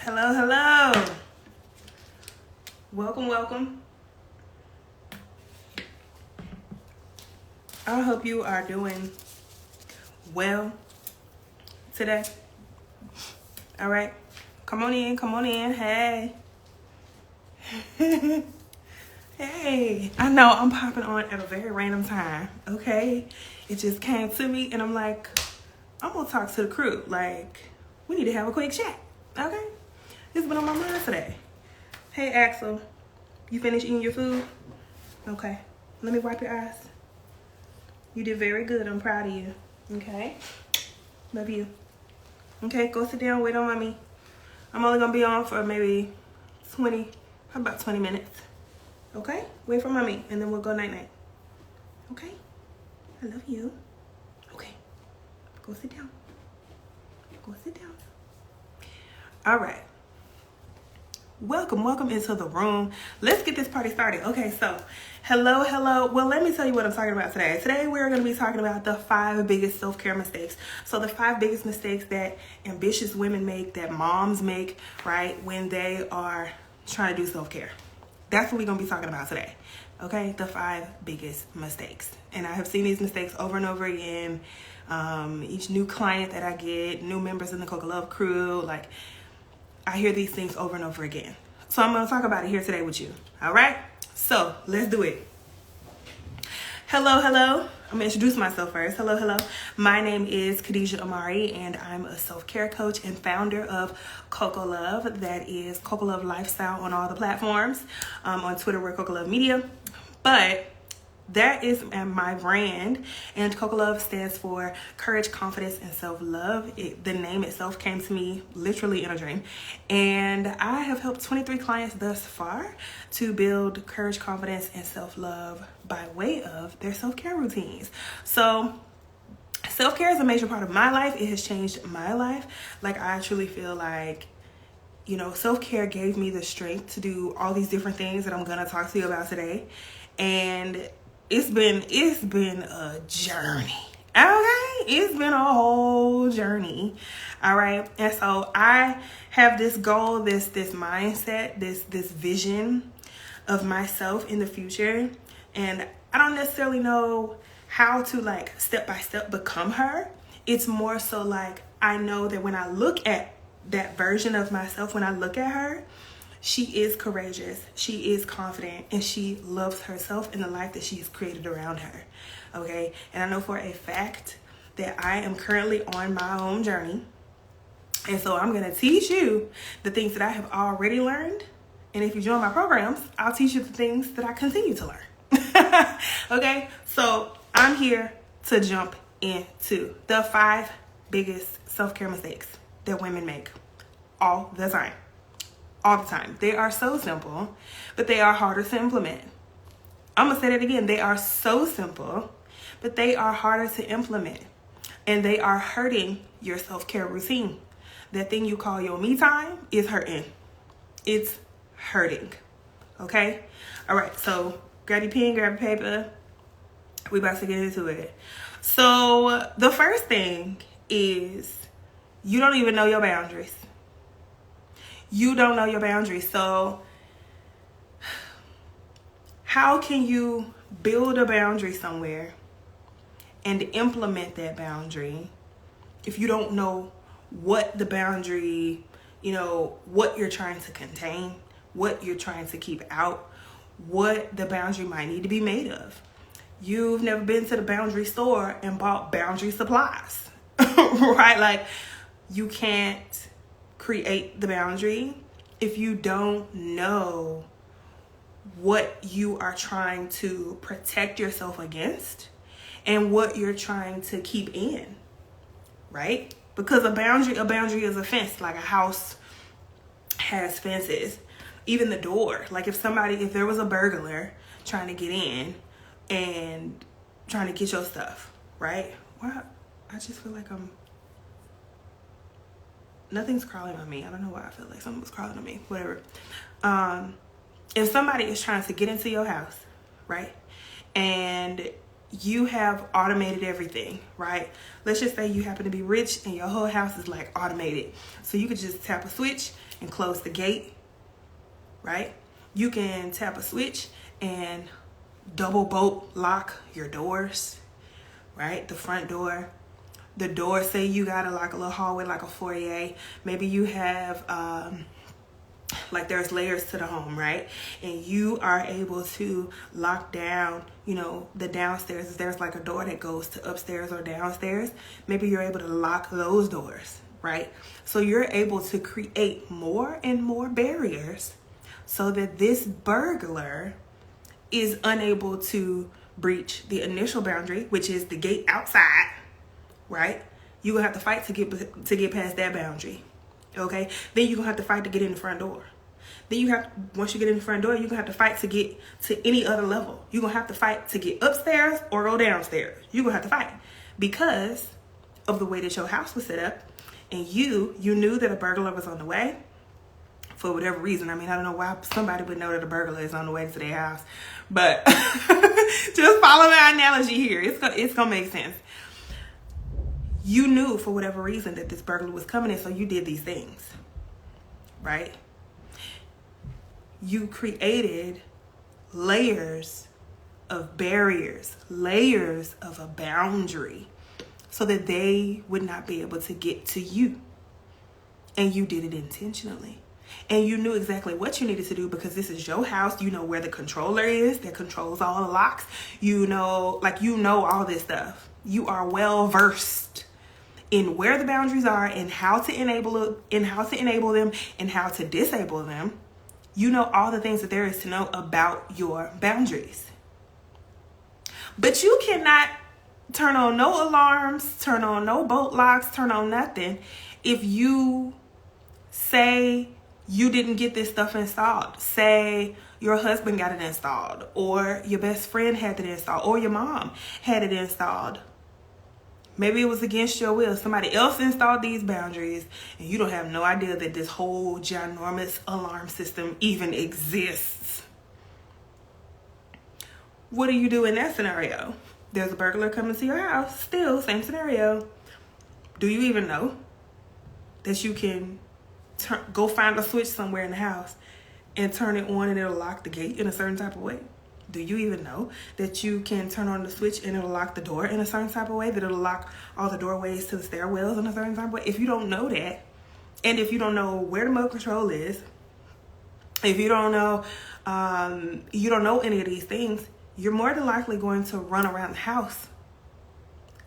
Hello, hello. Welcome, welcome. I hope you are doing well today. All right. Come on in, come on in. Hey. Hey. I know I'm popping on at a very random time, okay? It just came to me and I'm like, I'm gonna talk to the crew. Like, we need to have a quick chat, okay? It's been on my mind today. Hey, Axel. You finished eating your food? Okay. Let me wipe your eyes. You did very good. I'm proud of you. Okay? Love you. Okay, go sit down. Wait on mommy. I'm only going to be on for maybe 20 minutes. Okay? Wait for mommy, and then we'll go night-night. Okay? I love you. Okay. Go sit down. Go sit down. All right. Welcome into the room. Let's get this party started. Okay, so hello. Well, let me tell you what I'm talking about today. Today we're going to be talking about the 5 biggest self-care mistakes. So the 5 biggest mistakes that ambitious women make, that moms make, right, when they are trying to do self-care. That's what we're going to be talking about today. Okay, the 5 biggest mistakes. And I have seen these mistakes over and over again. Each new client that I get, new members in the Coco Love crew, like, I hear these things over and over again. So I'm going to talk about it here today with you. All right? So let's do it. Hello. I'm going to introduce myself first. Hello. My name is Khadijah Amari, and I'm a self-care coach and founder of Coco Love. That is Coco Love Lifestyle on all the platforms. On Twitter, we're Coco Love Media. But that is my brand, and Coco Love stands for Courage, Confidence, and Self-Love. The name itself came to me literally in a dream, and I have helped 23 clients thus far to build courage, confidence, and self-love by way of their self-care routines. So self-care is a major part of my life. It has changed my life. Like, I truly feel like, self-care gave me the strength to do all these different things that I'm going to talk to you about today. And it's been a journey. Okay? It's been a whole journey. All right. And so I have this goal, this mindset, this vision of myself in the future. And I don't necessarily know how to step by step become her. It's more so like, I know that when I look at that version of myself, when I look at her, she is courageous, she is confident, and she loves herself and the life that she's created around her, okay? And I know for a fact that I am currently on my own journey, and so I'm gonna teach you the things that I have already learned, and if you join my programs, I'll teach you the things that I continue to learn, okay? So I'm here to jump into the 5 biggest self-care mistakes that women make all the time. All the time. They are so simple, but they are harder to implement. I'm gonna say that again. They are so simple, but they are harder to implement, and they are hurting your self-care routine. That thing you call your me time is hurting. It's hurting. Okay? All right. So grab your pen, grab your paper. We about to get into it. So the first thing is, you don't even know your boundaries. You don't know your boundaries. So how can you build a boundary somewhere and implement that boundary if you don't know what the boundary, what you're trying to contain, what you're trying to keep out, what the boundary might need to be made of? You've never been to the boundary store and bought boundary supplies, right? Like, you can't create the boundary if you don't know what you are trying to protect yourself against and what you're trying to keep in, right? Because a boundary is a fence. Like, a house has fences. Even the door. Like, if there was a burglar trying to get in and trying to get your stuff, right? Well, I just feel like nothing's crawling on me. I don't know why I feel like something was crawling on me. Whatever. If somebody is trying to get into your house, right? And you have automated everything, right? Let's just say you happen to be rich and your whole house is like automated. So you could just tap a switch and close the gate, right? You can tap a switch and double bolt lock your doors, right? The front door, the door, say you got like a little hallway, like a foyer. Maybe you have, like there's layers to the home, right? And you are able to lock down, you know, the downstairs. If there's like a door that goes to upstairs or downstairs, maybe you're able to lock those doors, right? So you're able to create more and more barriers so that this burglar is unable to breach the initial boundary, which is the gate outside, right? You're gonna have to fight to get past that boundary. Okay, then you're gonna have to fight to get in the front door. Then you have, once you get in the front door, you're gonna have to fight to get to any other level. You're gonna have to fight to get upstairs or go downstairs. You're gonna have to fight because of the way that your house was set up, and you knew that a burglar was on the way for whatever reason. I mean, I don't know why somebody would know that a burglar is on the way to their house, but just follow my analogy here. It's gonna make sense. You knew for whatever reason that this burglar was coming in, so you did these things, right? You created layers of barriers, layers of a boundary so that they would not be able to get to you. And you did it intentionally. And you knew exactly what you needed to do because this is your house. You know where the controller is that controls all the locks. You know all this stuff. You are well versed in where the boundaries are and how to enable them and how to disable them. You know all the things that there is to know about your boundaries. But you cannot turn on no alarms, turn on no bolt locks, turn on nothing if you say you didn't get this stuff installed. Say your husband got it installed, or your best friend had it installed, or your mom had it installed. Maybe it was against your will. Somebody else installed these boundaries and you don't have no idea that this whole ginormous alarm system even exists. What do you do in that scenario? There's a burglar coming to your house. Still, same scenario. Do you even know that you can go find a switch somewhere in the house and turn it on and it'll lock the gate in a certain type of way? Do you even know that you can turn on the switch and it'll lock the door in a certain type of way, that it'll lock all the doorways to the stairwells in a certain type of way? If you don't know that, and if you don't know where the remote control is, if you don't know any of these things, you're more than likely going to run around the house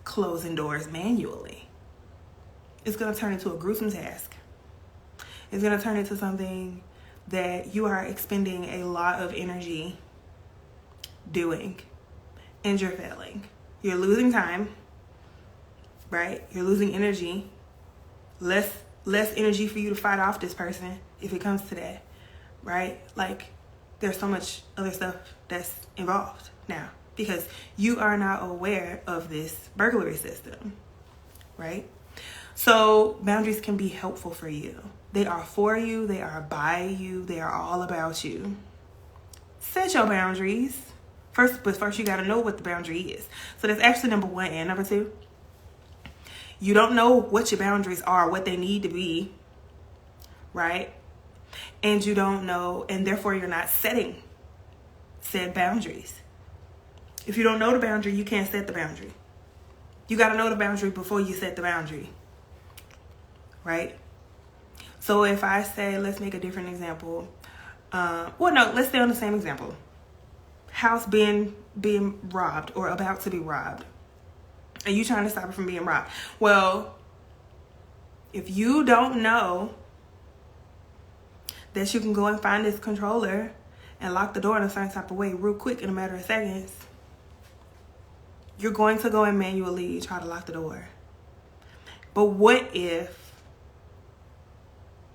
closing doors manually. It's going to turn into a gruesome task. It's going to turn into something that you are expending a lot of energy doing, and you're failing. You're losing time, right? You're losing energy. Less energy for you to fight off this person if it comes to that, right? Like, there's so much other stuff that's involved now because you are not aware of this burglary system, right? So boundaries can be helpful for you. They are for you. They are by you. They are all about you. Set your boundaries. First you got to know what the boundary is. So that's actually number one. And number two, you don't know what your boundaries are, what they need to be, right? And you don't know, and therefore you're not setting said boundaries. If you don't know the boundary, you can't set the boundary. You got to know the boundary before you set the boundary, right? So if I say, let's make a different example. Let's stay on the same example. House being robbed or about to be robbed, and you trying to stop it from being robbed. Well, if you don't know that you can go and find this controller and lock the door in a certain type of way real quick in a matter of seconds, you're going to go and manually try to lock the door. But what if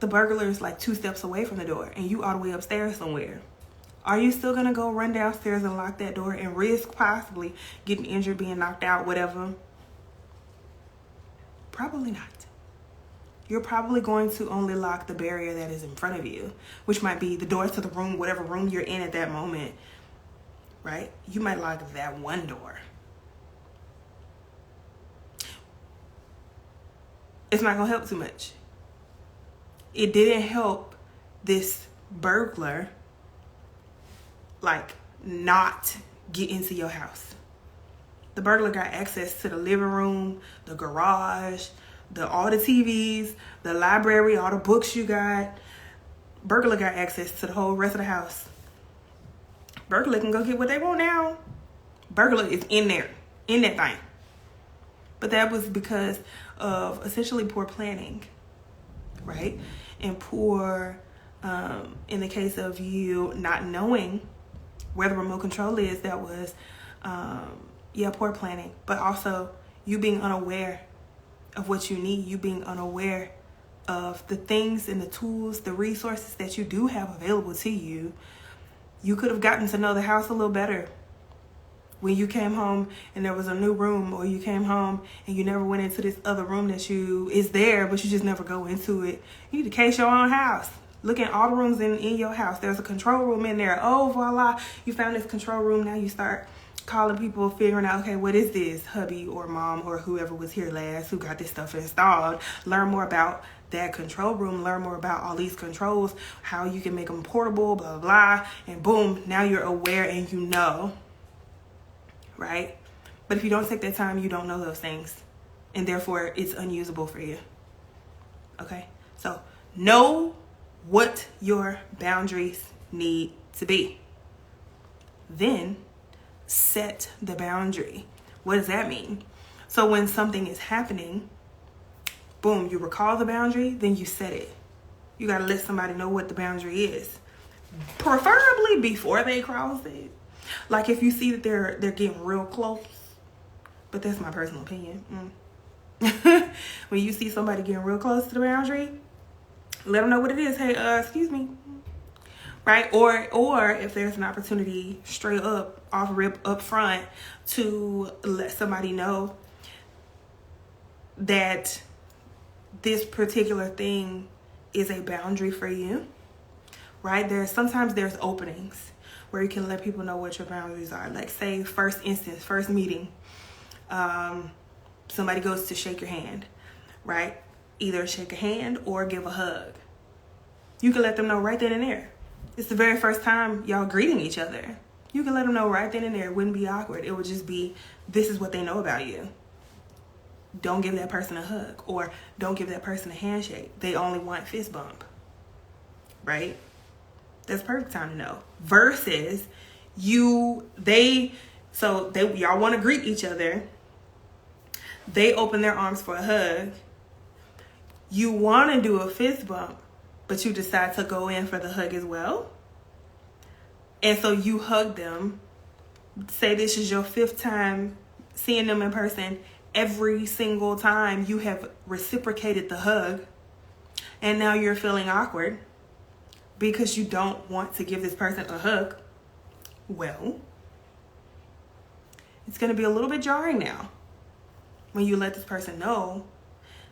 the burglar is like 2 steps away from the door and you all the way upstairs somewhere? Are you still going to go run downstairs and lock that door and risk possibly getting injured, being knocked out, whatever? Probably not. You're probably going to only lock the barrier that is in front of you, which might be the door to the room, whatever room you're in at that moment, right? You might lock that one door. it's not gonna help too much. It didn't help this burglar like not get into your house. The burglar got access to the living room, the garage, all the TVs, the library, all the books you got. Burglar got access to the whole rest of the house. Burglar can go get what they want now. Burglar is in there, in that thing. But that was because of essentially poor planning, right? And poor, in the case of you not knowing where the remote control is, that was, poor planning. But also you being unaware of what you need, you being unaware of the things and the tools, the resources that you do have available to you. You could have gotten to know the house a little better when you came home and there was a new room, or you came home and you never went into this other room that is there, but you just never go into it. You need to case your own house. Look at all the rooms in your house. There's a control room in there. Oh, voila, you found this control room. Now you start calling people, figuring out, okay, what is this? Hubby or mom or whoever was here last who got this stuff installed. Learn more about that control room, learn more about all these controls, how you can make them portable, blah, blah, blah, and boom, now you're aware and you know, right? But if you don't take that time, you don't know those things, and therefore it's unusable for you, okay? So know what your boundaries need to be. Then set the boundary. What does that mean? So when something is happening, boom, you recall the boundary, then you set it. You got to let somebody know what the boundary is. Preferably before they cross it. Like if you see that they're getting real close, but that's my personal opinion. When you see somebody getting real close to the boundary, let them know what it is. Hey, excuse me. Right? Or if there's an opportunity straight up, off rip, up front, to let somebody know that this particular thing is a boundary for you, right? Sometimes there's openings where you can let people know what your boundaries are. Like say, first meeting, somebody goes to shake your hand, right? Either shake a hand or give a hug. You can let them know right then and there. It's the very first time y'all greeting each other. You can let them know right then and there. It wouldn't be awkward. It would just be, this is what they know about you. Don't give that person a hug, or don't give that person a handshake. They only want fist bump, right? That's perfect time to know. Versus y'all want to greet each other. They open their arms for a hug. You want to do a fist bump, but you decide to go in for the hug as well. And so you hug them. Say this is your 5th time seeing them in person. Every single time you have reciprocated the hug, and now you're feeling awkward because you don't want to give this person a hug. Well, it's going to be a little bit jarring now when you let this person know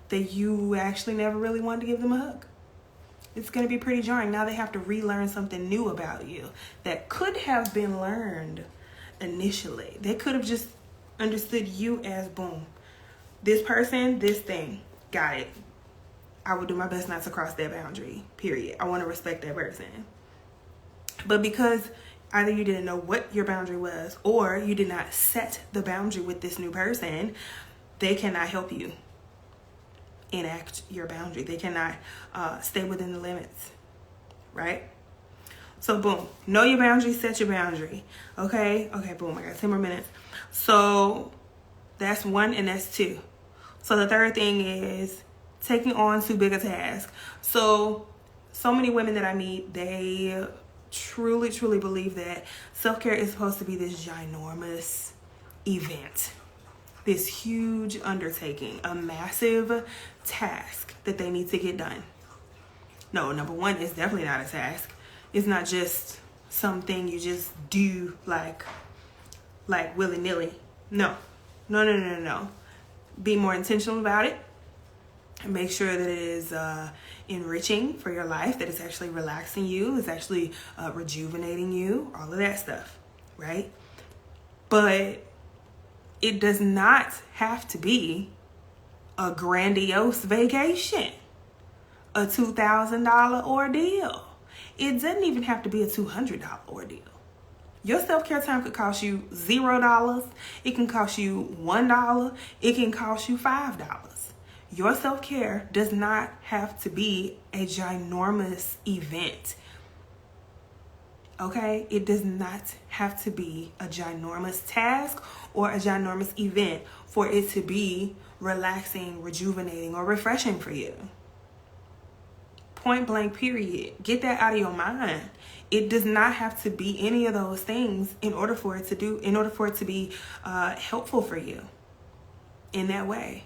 that you actually never really wanted to give them a hug. It's going to be pretty jarring. Now they have to relearn something new about you that could have been learned initially. They could have just understood you as, boom, this person, this thing, got it. I will do my best not to cross that boundary, period. I want to respect that person. But because either you didn't know what your boundary was, or you did not set the boundary with this new person, they cannot help you enact your boundary. They cannot stay within the limits, right? So boom, know your boundary, set your boundary. Okay, boom, I got 10 more minutes. So that's 1 and that's 2. So the third thing is taking on too big a task. So many women that I meet, they truly believe that self-care is supposed to be this ginormous event, this huge undertaking, a massive task that they need to get done. No, number one, it's definitely not a task. It's not just something you just do like willy-nilly. No. Be more intentional about it. And make sure that it is enriching for your life, that it's actually relaxing you, it's actually rejuvenating you, all of that stuff, right? But it does not have to be a grandiose vacation, a $2,000 ordeal. It doesn't even have to be a $200 ordeal. Your self-care time could cost you $0. It can cost you $1. It can cost you $5. Your self-care does not have to be a ginormous event. Okay? It does not have to be a ginormous task or a ginormous event for it to be relaxing, rejuvenating, or refreshing for you. Point blank, period. Get that out of your mind. It does not have to be any of those things in order for it to be helpful for you in that way.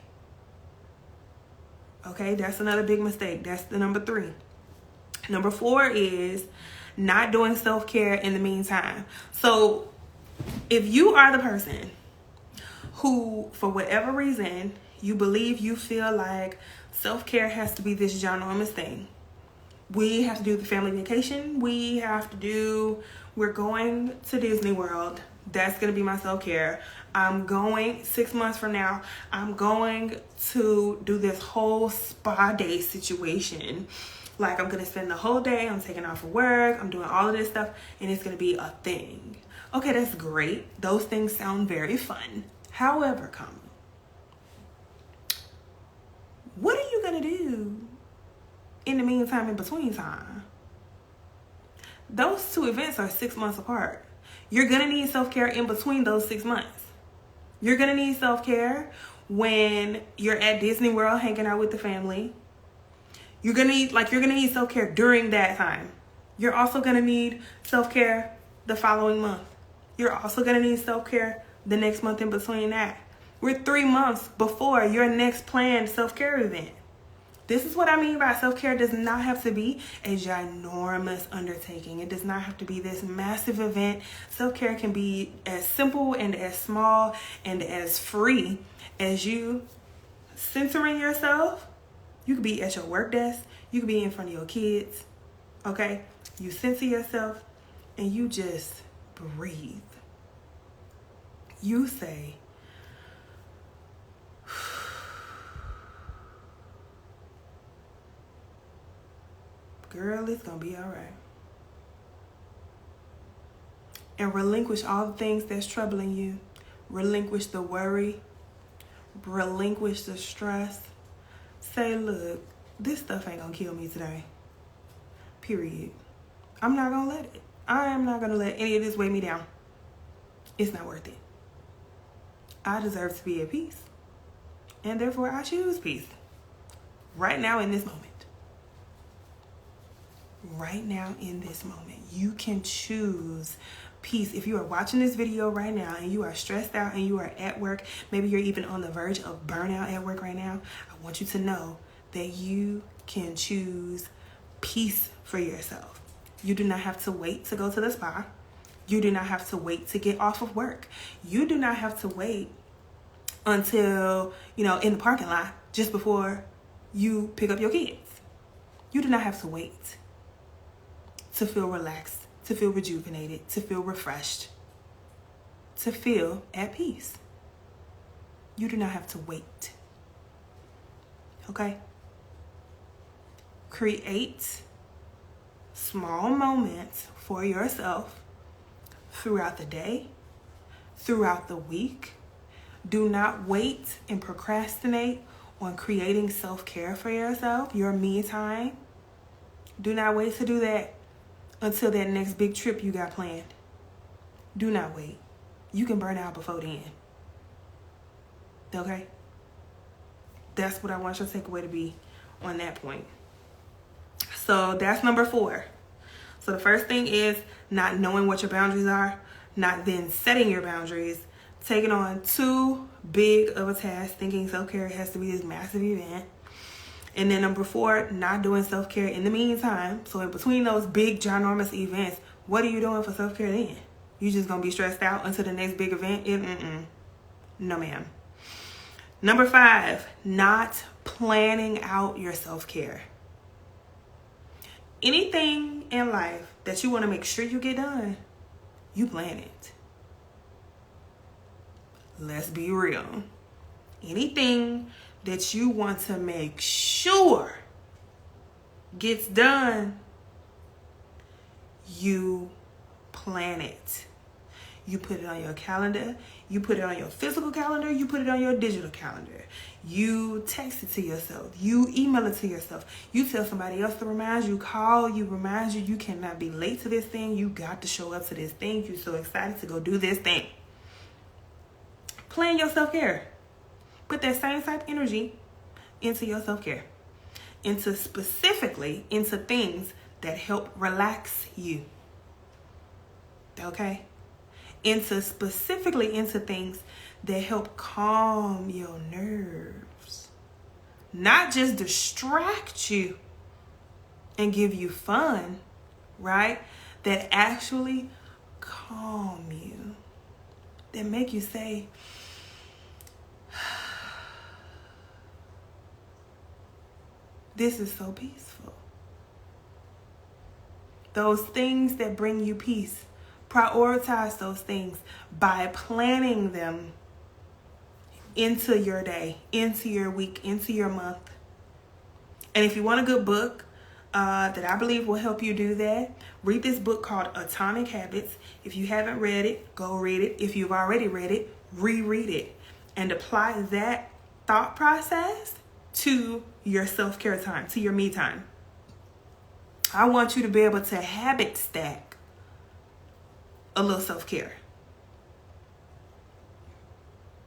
Okay, that's another big mistake. That's the number 3. Number 4 is not doing self-care in the meantime. So if you are the person who, for whatever reason, you feel like self-care has to be this ginormous thing. We have to do the family vacation. We're going to Disney World. That's going to be my self-care. I'm going 6 months from now. I'm going to do this whole spa day situation. Like, I'm going to spend the whole day. I'm taking off of work. I'm doing all of this stuff. And it's going to be a thing. Okay, that's great. Those things sound very fun. However, what are you going to do in the meantime, in between time? Those 2 events are 6 months apart. You're going to need self-care in between those 6 months. You're going to need self-care when you're at Disney World hanging out with the family. You're going to need self-care during that time. You're also going to need self-care the following month. You're also going to need self-care the next month in between that. We're 3 months before your next planned self-care event. This is what I mean by self-care does not have to be a ginormous undertaking. It does not have to be this massive event. Self-care can be as simple and as small and as free as you centering yourself. You could be at your work desk. You could be in front of your kids. Okay? You center yourself and you just breathe. You say, girl, it's gonna be all right. And relinquish all the things that's troubling you. Relinquish the worry. Relinquish the stress. Say, look, this stuff ain't gonna kill me today. Period. I'm not gonna let it. I am not gonna let any of this weigh me down. It's not worth it. I deserve to be at peace. And therefore, I choose peace. Right now in this moment. Right now in this moment, you can choose peace. If you are watching this video right now and you are stressed out and you are at work, maybe you're even on the verge of burnout at work right now, I want you to know that you can choose peace for yourself. You do not have to wait to go to the spa. You do not have to wait to get off of work. You do not have to wait until, in the parking lot just before you pick up your kids. You do not have to wait to feel relaxed, to feel rejuvenated, to feel refreshed, to feel at peace. You do not have to wait. Okay? Create small moments for yourself throughout the day, throughout the week. Do not wait and procrastinate on creating self-care for yourself, your me time. Do not wait to do that until that next big trip you got planned. Do not wait. You can burn out before then. Okay? That's what I want your takeaway to be on that point. So that's number 4. So the first thing is not knowing what your boundaries are, not then setting your boundaries, taking on too big of a task, thinking self-care has to be this massive event. And then number 4, not doing self-care in the meantime. So in between those big, ginormous events, what are you doing for self-care then? You just gonna be stressed out until the next big event? No, ma'am. Number 5, not planning out your self-care. Anything in life that you want to make sure you get done, you plan it. Let's be real. Anything that you want to make sure gets done, you plan it. You put it on your calendar. You put it on your physical calendar. You put it on your digital calendar. You text it to yourself. You email it to yourself. You tell somebody else to remind you. Call you, remind you. You cannot be late to this thing. You got to show up to this thing. You're so excited to go do this thing. Plan your self-care. Put that same type of energy into your self-care. Specifically into things that help relax you. Okay? Specifically into things that help calm your nerves. Not just distract you and give you fun, right? That actually calm you. That make you say, this is so peaceful. Those things that bring you peace. Prioritize those things by planning them into your day, into your week, into your month. And if you want a good book that I believe will help you do that, read this book called Atomic Habits. If you haven't read it, go read it. If you've already read it, reread it. And apply that thought process to your self-care time, to your me time. I want you to be able to habit stack a little self-care.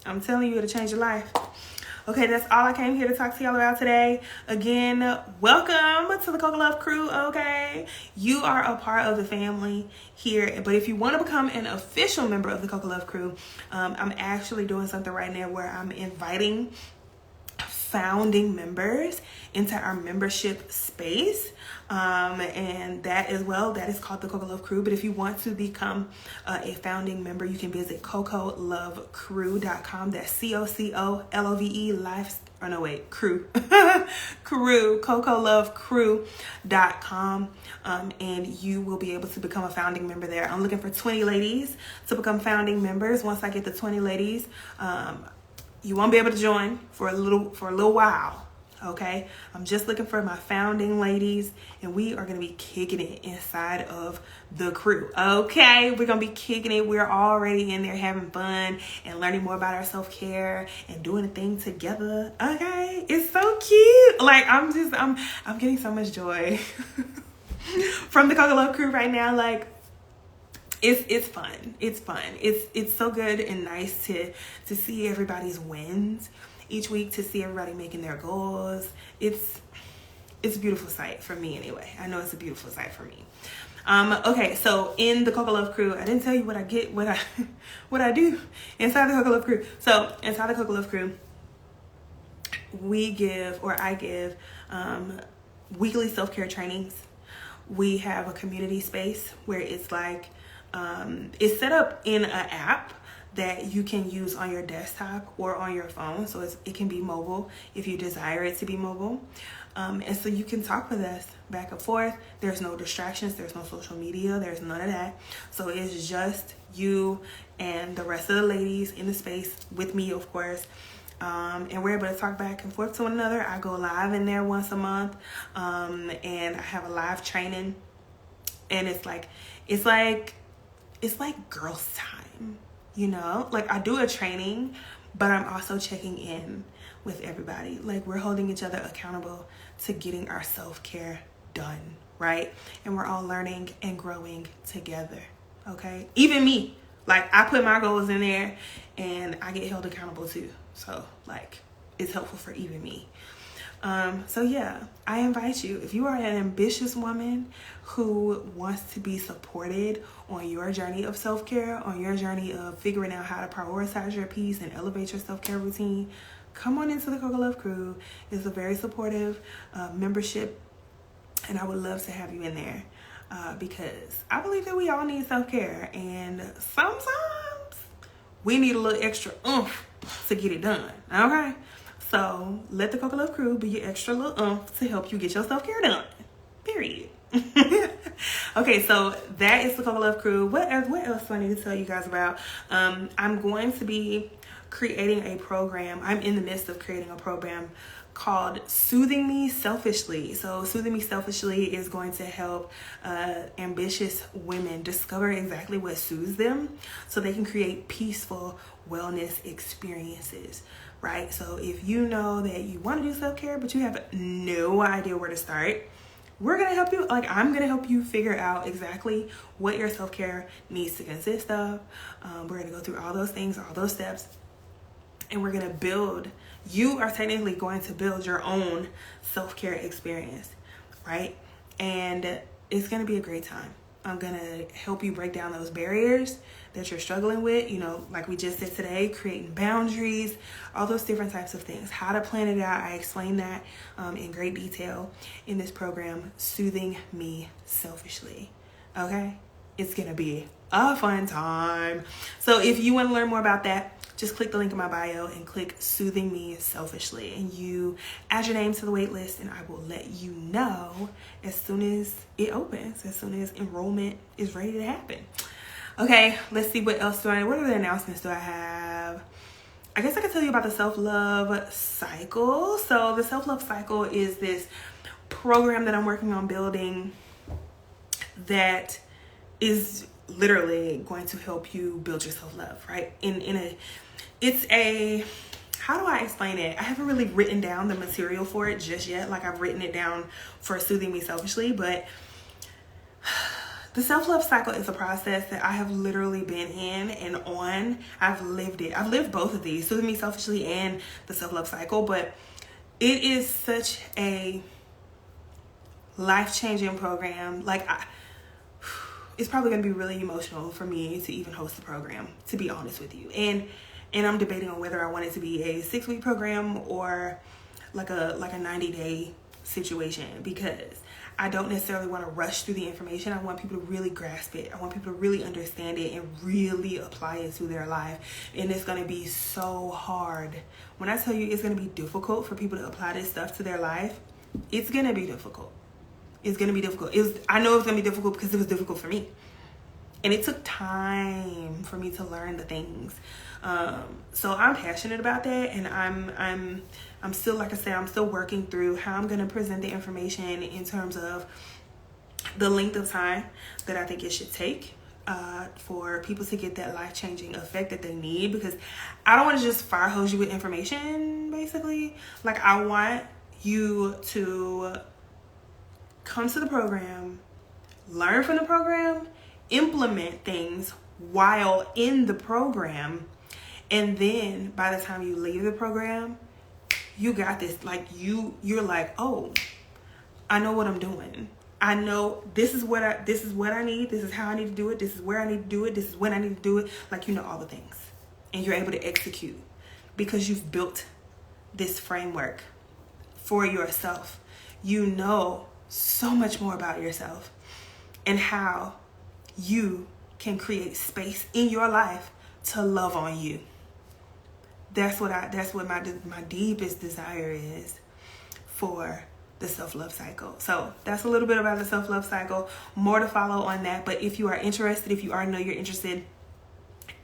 I'm telling you, it'll change your life. Okay, that's all I came here to talk to y'all about today. Again, welcome to the Coco Love Crew, okay? You are a part of the family here, but if you want to become an official member of the Coco Love Crew, I'm actually doing something right now where I'm inviting founding members into our membership space, and that as well, that is called the Coco Love Crew. But if you want to become a founding member, you can visit CocoLoveCrew.com. That's CoCoLove crew CocoLoveCrew.com, and you will be able to become a founding member there. I'm looking for 20 ladies to become founding members. Once I get the 20 ladies, you won't be able to join for a little while. Okay, I'm just looking for my founding ladies, and we are going to be kicking it inside of the crew. Okay, we're going to be kicking it. We're already in there having fun and learning more about our self-care and doing a thing together. Okay, it's so cute. Like, I'm getting so much joy from the Coco Love Crew right now. Like, it's fun. It's fun. It's so good and nice to see everybody's wins each week, to see everybody making their goals. It's a beautiful sight for me anyway. I know it's a beautiful sight for me. Okay, so in the Coco Love Crew, I didn't tell you what I do inside the Coco Love Crew. So inside the Coco Love Crew, I give weekly self-care trainings. We have a community space where it's like, it's set up in an app that you can use on your desktop or on your phone. So it can be mobile if you desire it to be mobile. And so you can talk with us back and forth. There's no distractions. There's no social media. There's none of that. So it's just you and the rest of the ladies in the space with me, of course. And we're able to talk back and forth to one another. I go live in there once a month. And I have a live training. And it's like girls' time. You know, like I do a training, but I'm also checking in with everybody. Like, we're holding each other accountable to getting our self-care done, right? And we're all learning and growing together, okay? Even me, like, I put my goals in there and I get held accountable too. So, like, it's helpful for even me. So yeah, I invite you, if you are an ambitious woman who wants to be supported on your journey of self-care, on your journey of figuring out how to prioritize your peace and elevate your self-care routine, come on into the Coco Love Crew. It's a very supportive membership, and I would love to have you in there because I believe that we all need self-care, and sometimes we need a little extra oomph to get it done, okay? So let the Coco Love Crew be your extra little oomph to help you get your self-care done. Period. Okay, so that is the Coco Love Crew. What else do I need to tell you guys about? I'm going to be creating a program. I'm in the midst of creating a program called Soothing Me Selfishly. So Soothing Me Selfishly is going to help ambitious women discover exactly what soothes them so they can create peaceful wellness experiences, right? So if you know that you want to do self-care, but you have no idea where to start, we're going to help you. Like, I'm going to help you figure out exactly what your self-care needs to consist of. We're going to go through all those things, all those steps, and we're going to build. You are technically going to build your own self-care experience, right? And it's going to be a great time. I'm going to help you break down those barriers that you're struggling with, you know, like we just said today, creating boundaries, all those different types of things, how to plan it out. I explain that in great detail in this program, Soothing Me Selfishly. Okay? It's going to be a fun time. So if you want to learn more about that, just click the link in my bio and click Soothing Me Selfishly, and you add your name to the wait list, and I will let you know as soon as it opens, as soon as enrollment is ready to happen. Okay, let's see what else what other announcements do I have? I guess I could tell you about the self-love cycle. So the self-love cycle is this program that I'm working on building that is literally going to help you build your self-love, right? How do I explain it? I haven't really written down the material for it just yet. Like, I've written it down for Soothing Me Selfishly, but the self-love cycle is a process that I have literally been in and on. I've lived it. I've lived both of these, Soothing Me Selfishly and the self-love cycle, but it is such a life-changing program. Like, it's probably going to be really emotional for me to even host the program, to be honest with you. And I'm debating on whether I want it to be a 6-week program or like a 90-day situation, because I don't necessarily want to rush through the information. I want people to really grasp it. I want people to really understand it and really apply it to their life. And it's going to be so hard. When I tell you it's going to be difficult for people to apply this stuff to their life, it's going to be difficult. It's going to be difficult. I know it's going to be difficult because it was difficult for me. And it took time for me to learn the things. So I'm passionate about that, and I'm still, like I said, I'm still working through how I'm going to present the information in terms of the length of time that I think it should take for people to get that life-changing effect that they need, because I don't want to just fire hose you with information, basically. Like, I want you to come to the program, learn from the program, implement things while in the program, and then by the time you leave the program, you got this. Like, you're like, oh, I know what I'm doing. I know this is what I need. This is how I need to do it. This is where I need to do it. This is when I need to do it. Like, you know all the things, and you're able to execute because you've built this framework for yourself. You know so much more about yourself and how you can create space in your life to love on you. That's what my deepest desire is for the self-love cycle. So that's a little bit about the self-love cycle. More to follow on that. But if you are interested, if you already know you're interested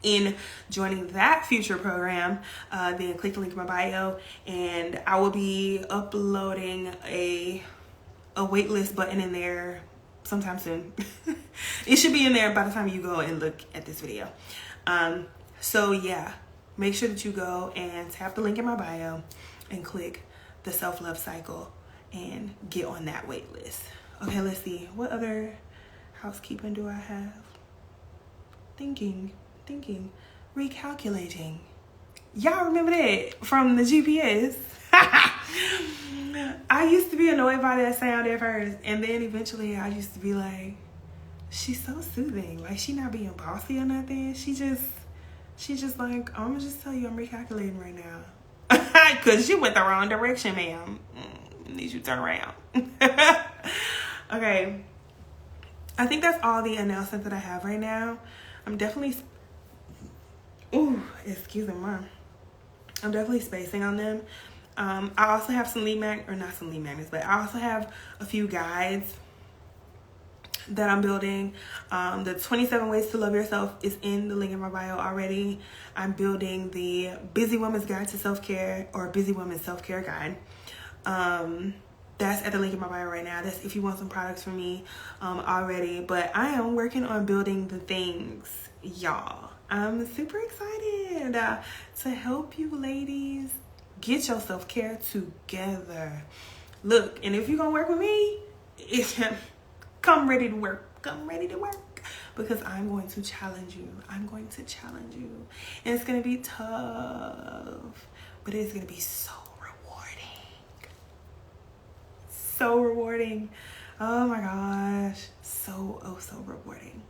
in joining that future program, then click the link in my bio, and I will be uploading a waitlist button in there sometime soon. It should be in there by the time you go and look at this video. So yeah, make sure that you go and tap the link in my bio and click the self-love cycle and get on that wait list. Okay, let's see. What other housekeeping do I have? Thinking, recalculating. Y'all remember that from the GPS? I used to be annoyed by that sound at first, and then eventually I used to be like, she's so soothing. Like, she not being bossy or nothing. She just like, I'm gonna just tell you I'm recalculating right now. Because you went the wrong direction, ma'am. Need you to turn around. Okay. I think that's all the announcements that I have right now. I'm definitely, excuse me, Mom. I'm definitely spacing on them. I also have some lead magnets, but I also have a few guides that I'm building. The 27 Ways to Love Yourself is in the link in my bio already. I'm building the Busy Woman's Guide to Self-Care, or Busy Woman's Self-Care Guide. That's at the link in my bio right now. That's if you want some products from me already. But I am working on building the things, y'all. I'm super excited to help you ladies get your self-care together. Look, and if you're gonna work with me, come ready to work. Come ready to work, because I'm going to challenge you. I'm going to challenge you, and it's gonna be tough, but it's gonna be so rewarding. So rewarding. Oh my gosh, so rewarding.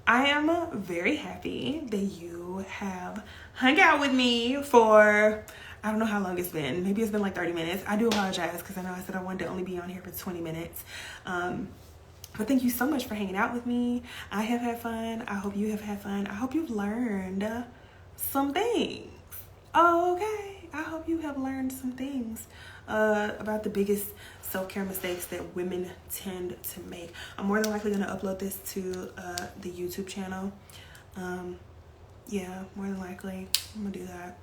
I am very happy that you have hung out with me for, I don't know how long it's been. Maybe it's been like 30 minutes. I do apologize, because I know I said I wanted to only be on here for 20 minutes. But thank you so much for hanging out with me. I have had fun. I hope you have had fun. I hope you've learned some things. Okay. I hope you have learned some things about the biggest self-care mistakes that women tend to make. I'm more than likely going to upload this to the YouTube channel. Yeah, more than likely. I'm going to do that.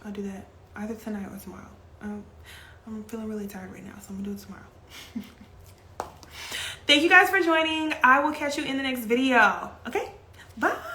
I'll do that either tonight or tomorrow. I'm feeling really tired right now, so I'm going to do it tomorrow. Thank you guys for joining. I will catch you in the next video. Okay? Bye.